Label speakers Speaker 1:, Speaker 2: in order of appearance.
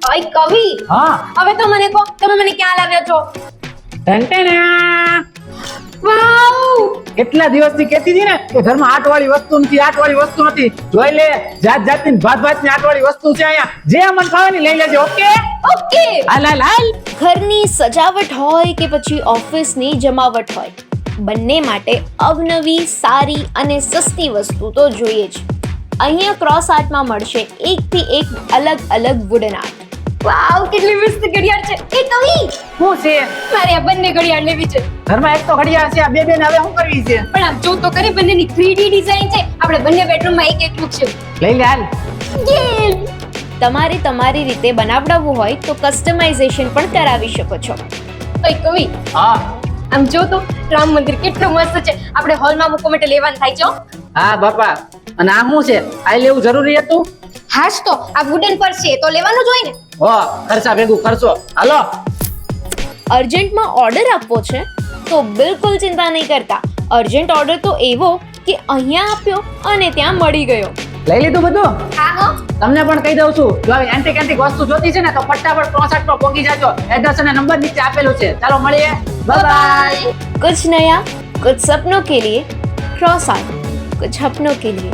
Speaker 1: ઓય કવિ,
Speaker 2: હા
Speaker 1: હવે તો મને કહો, તમે મને ક્યાં લાવ્યા છો?
Speaker 2: ટંટેણા
Speaker 1: વાવ!
Speaker 2: કેટલા દિવસથી કહેતી હતી ને કે ઘરમાં આટવાળી વસ્તુ નથી, આટવાળી વસ્તુ નથી. જોઈ લે, જાત જાતની ભાત ભાતની આટવાળી વસ્તુ છે અહીંયા. જે મન ફાવે ને લઈ લેજે. Okay
Speaker 1: okay.
Speaker 2: હાલ હાલ હાલ.
Speaker 3: ઘરની સજાવટ હોય કે પછી ઓફિસની જમાવટ હોય, બંને માટે અવનવી, સારી અને સસ્તી વસ્તુ તો જોઈએ જ. અહીંયા ક્રોસ આર્ટમાં મળશે એકથી એક અલગ અલગ વુડન આર્ટ.
Speaker 1: વાવ, કેટલી મસ્ત ઘડિયાળ છે. એ કવિ,
Speaker 2: શું છે
Speaker 1: મારે આ બંને ઘડિયાળ લેવી છે.
Speaker 2: ઘરમાં? એક તો ઘડિયાળ છે, આ બે ને હવે શું કરવી છે?
Speaker 1: પણ આમ જો તો કરી, બંનેની 3D ડિઝાઇન છે. આપણે બંને બેડરૂમમાં એક એક મૂકશું.
Speaker 2: લઈ લે હાલ.
Speaker 1: યે!
Speaker 3: તમારે તમારી રીતે બનાવડાવવું હોય તો કસ્ટમાઇઝેશન પણ કરાવી શકો છો.
Speaker 1: ઓય કવિ,
Speaker 2: હા
Speaker 1: આમ જો તો રામ મંદિર કેટલું મસ્ત છે. આપણે હોલમાં મૂકવા માટે લેવાનું થાય છે હો.
Speaker 2: હા બાપા. અને આ શું છે? આ લેવું જરૂરી હતું?
Speaker 1: હાશ તો આ વુડન પર છે તો લેવાનું જ હોય ને.
Speaker 2: હો, ખર્ચા ભેગું ખર્ચો. હાલો.
Speaker 3: અર્જન્ટમાં ઓર્ડર આપવો છે તો બિલકુલ ચિંતા નહીં કરતા. અર્જન્ટ ઓર્ડર તો એવો કે અહીંયા આપ્યો અને ત્યાં મળી ગયો.
Speaker 2: લઈ લીધું બધું?
Speaker 1: હા હો.
Speaker 2: તમને પણ કહી દઉં છું, જો આવી એન્ટિક વસ્તુ જોતી છે ને તો ફટાફટ 63 પર પહોંચી જાજો. એડ્રેસ અને નંબર નીચે આપેલું છે. ચાલો મળીએ. Bye bye.
Speaker 3: कुछ नया कुछ सपनों के लिए क्रॉस आर्ट कुछ अपनों के लिए.